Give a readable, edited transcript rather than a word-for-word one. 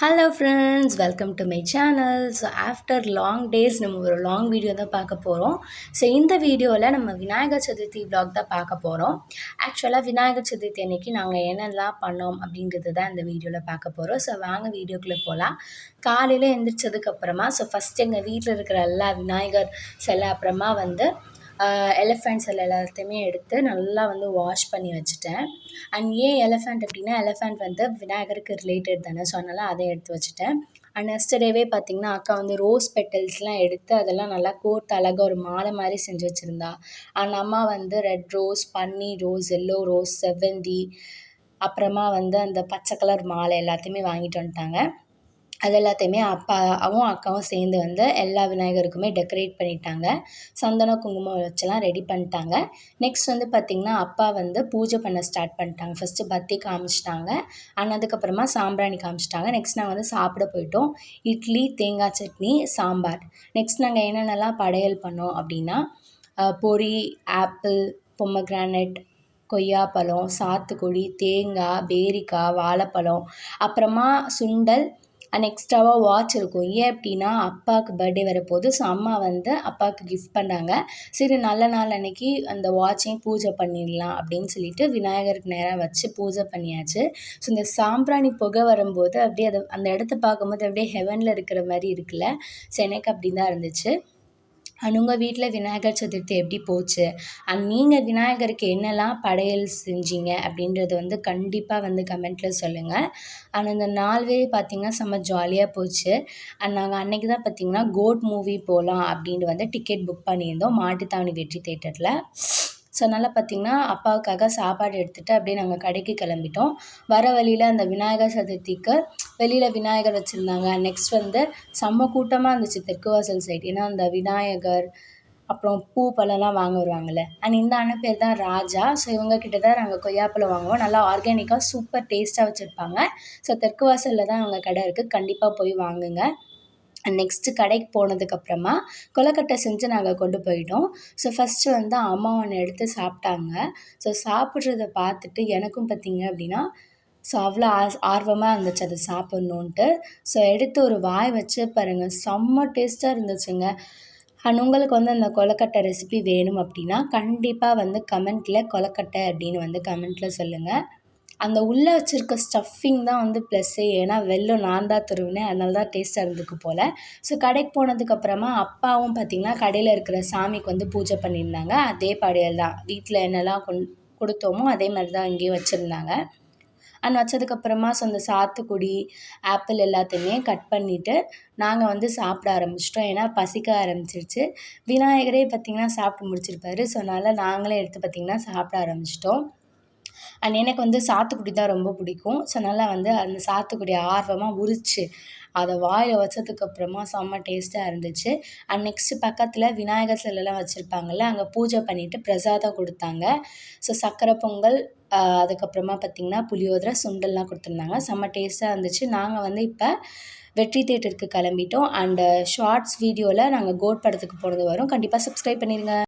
Hello friends, welcome to my channel. So after long days நம்ம ஒரு long video தான் பார்க்க போகிறோம். ஸோ இந்த வீடியோவில் நம்ம விநாயகர் சதுர்த்தி vlog தான் பார்க்க போகிறோம். ஆக்சுவலாக விநாயகர் சதுர்த்தி அன்னைக்கு நாங்கள் என்னெல்லாம் பண்ணோம் அப்படின்றது தான் இந்த வீடியோவில் பார்க்க போகிறோம். ஸோ வாங்க வீடியோக்குள்ளே போகலாம். காலையில் எழுந்திரிச்சதுக்கப்புறமா ஃபஸ்ட் எங்கள் வீட்டில் இருக்கிற எல்லா விநாயகர் சிலை, அப்புறமா எலிஃபெண்ட் சிலை எல்லாத்தையுமே எடுத்து நல்லா வாஷ் பண்ணி வச்சுட்டேன். அண்ட் ஏன் எலிஃபெண்ட் அப்படின்னா, எலிஃபெண்ட் விநாயகருக்கு ரிலேட்டட் தானே, ஸோ அதனால் அதை எடுத்து வச்சுட்டேன். அண்ட் நெக்ஸ்ட் டேவே பார்த்திங்கன்னா, அக்கா ரோஸ் பெட்டல்ஸ்லாம் எடுத்து அதெல்லாம் நல்லா கோர்த்து அழகாக ஒரு மாலை மாதிரி செஞ்சு வச்சுருந்தா. அண்ட் அம்மா ரெட் ரோஸ், பன்னீர் ரோஸ், எல்லோ ரோஸ், செவ்வந்தி, அப்புறமா அந்த பச்சை கலர் மாலை எல்லாத்தையுமே வாங்கிட்டு வந்துட்டாங்க. அது எல்லாத்தையுமே அப்பாவும் அக்காவும் சேர்ந்து எல்லா விநாயகருக்குமே டெக்கரேட் பண்ணிட்டாங்க. சந்தனம் குங்குமம் வச்செல்லாம் ரெடி பண்ணிட்டாங்க. நெக்ஸ்ட் பார்த்திங்கன்னா, அப்பா பூஜை பண்ண ஸ்டார்ட் பண்ணிட்டாங்க. ஃபஸ்ட்டு பத்தி காமிச்சிட்டாங்க. அண்ட் அதுக்கப்புறமா சாம்பிராணி காமிச்சிட்டாங்க. நெக்ஸ்ட் நாங்கள் சாப்பிட போயிட்டோம். இட்லி, தேங்காய் சட்னி, சாம்பார். நெக்ஸ்ட் நாங்கள் என்னென்னலாம் படையல் பண்ணோம் அப்படின்னா, பொரி, ஆப்பிள், பொமக்ரானட், கொய்யாப்பழம், சாத்துக்குடி, தேங்காய், பேரிக்காய், வாழைப்பழம், அப்புறமா சுண்டல் அண்ட் எக்ஸ்ட்ராவாக வாட்ச் இருக்கும். ஏன் அப்படின்னா, அப்பாவுக்கு பர்த்டே வரப்போகுது. ஸோ அம்மா அப்பாவுக்கு கிஃப்ட் பண்ணாங்க. சரி, நல்ல நாள் அன்னைக்கு அந்த வாட்சையும் பூஜை பண்ணிடலாம் அப்படின்னு சொல்லிட்டு விநாயகருக்கு நேராக வச்சு பூஜை பண்ணியாச்சு. ஸோ இந்த சாம்பிராணி புகை வரும்போது அப்படியே அந்த இடத்த பார்க்கும்போது அப்படியே ஹெவனில் இருக்கிற மாதிரி இருக்குல்ல. ஸோ எனக்கு அப்படி தான் இருந்துச்சு. அண்ட் உங்கள் வீட்டில் விநாயகர் சதுர்த்தி எப்படி போச்சு? அண்ட் நீங்கள் விநாயகருக்கு என்னெல்லாம் படையல் செஞ்சீங்க அப்படின்றது கண்டிப்பாக கமெண்ட்டில் சொல்லுங்கள். அண்ட் அந்த நாள்வே பார்த்திங்கன்னா செம்ம ஜாலியாக போச்சு. அண்ட் நாங்கள் அன்றைக்கி தான் பார்த்திங்கன்னா கோட் மூவி போகலாம் அப்படின்னு டிக்கெட் புக் பண்ணியிருந்தோம் மாட்டுத்தாவணி வெற்றி தேட்டரில். ஸோ அதனால் பார்த்திங்கன்னா, அப்பாவுக்காக சாப்பாடு எடுத்துகிட்டு அப்படியே நாங்கள் கடைக்கு கிளம்பிட்டோம். வர வழியில் அந்த விநாயகர் சதுர்த்திக்கு வெளியில் விநாயகர் வச்சுருந்தாங்க. நெக்ஸ்ட் செம்ம கூட்டமாக இருந்துச்சு தெற்கு வாசல் சைடு. ஏன்னா அந்த விநாயகர் அப்புறம் பூ பழம்லாம் வாங்க வருவாங்கள்ல. அண்ட் இந்த அண்ணன் பேர் தான் ராஜா. ஸோ இவங்கக்கிட்ட தான் நாங்கள் கொய்யாப்பழம் வாங்குவோம். நல்லா ஆர்கானிக்காக சூப்பர் டேஸ்ட்டாக வச்சுருப்பாங்க. ஸோ தெற்கு வாசலில் தான் அவங்க கடை இருக்குது. கண்டிப்பாக போய் வாங்குங்க. நெக்ஸ்ட்டு கடைக்கு போனதுக்கப்புறமா கொழுக்கட்டை செஞ்சு நாங்கள் கொண்டு போயிட்டோம். ஸோ ஃபஸ்ட்டு அம்மா ஒன்று எடுத்து சாப்பிட்டாங்க. ஸோ சாப்பிட்றத பார்த்துட்டு எனக்கும் பார்த்திங்க அப்படின்னா ஸோ அவ்வளோ ஆர்வமாக இருந்துச்சு அதை சாப்பிட்ணுன்ட்டு. ஸோ எடுத்து ஒரு வாய் வச்சு பாருங்கள், செம்ம டேஸ்ட்டாக இருந்துச்சுங்க. அண்ட் உங்களுக்கு அந்த கொழுக்கட்டை ரெசிபி வேணும் அப்படின்னா கண்டிப்பாக கமெண்ட்டில் கொழுக்கட்டை அப்படின்னு கமெண்ட்டில் சொல்லுங்கள். அந்த உள்ளே வச்சுருக்க ஸ்டஃபிங் தான் ப்ளஸ்ஸே. ஏன்னா வெல்லம் நான் தான் துருவினேன், அதனால தான் டேஸ்ட்டாக இருந்துக்கு போல். ஸோ கடைக்கு போனதுக்கப்புறமா அப்பாவும் பார்த்திங்கன்னா கடையில் இருக்கிற சாமிக்கு பூஜை பண்ணியிருந்தாங்க. அதே படையல் தான் வீட்டில் என்னெல்லாம் கொடுத்தோமோ அதே மாதிரி தான் இங்கேயும் வச்சுருந்தாங்க. அண்ட் வச்சதுக்கப்புறமா அந்த சாத்துக்குடி, ஆப்பிள் எல்லாத்தையுமே கட் பண்ணிவிட்டு நாங்கள் சாப்பிட ஆரம்பிச்சிட்டோம். ஏன்னா பசிக்க ஆரம்பிச்சிருச்சு. விநாயகரே பார்த்திங்கன்னா சாப்பிட்டு முடிச்சிருப்பாரு. ஸோ அதனால் நாங்களே எடுத்து பார்த்திங்கன்னா சாப்பிட ஆரம்பிச்சிட்டோம். அண்ட் எனக்கு சாத்துக்குடி தான் ரொம்ப பிடிக்கும். ஸோ அதனால் அந்த சாத்துக்குடியை ஆர்வமாக உரித்து அதை வாயில் வச்சதுக்கப்புறமா செம்ம டேஸ்ட்டாக இருந்துச்சு. அண்ட் நெக்ஸ்ட்டு பக்கத்தில் விநாயகர் சிலைலாம் வச்சுருப்பாங்கள்ல, அங்கே பூஜை பண்ணிவிட்டு பிரசாதம் கொடுத்தாங்க. ஸோ சர்க்கரை பொங்கல், அதுக்கப்புறமா பார்த்திங்கன்னா புளியோதரை, சுண்டல்லாம் கொடுத்துருந்தாங்க. செம்ம டேஸ்ட்டாக இருந்துச்சு. நாங்கள் இப்போ வெற்றி தேட்டருக்கு கிளம்பிட்டோம். அண்டு ஷார்ட்ஸ் வீடியோவில் நாங்கள் கோட் படத்துக்கு போனது வரும். கண்டிப்பாக சப்ஸ்கிரைப் பண்ணிடுங்க.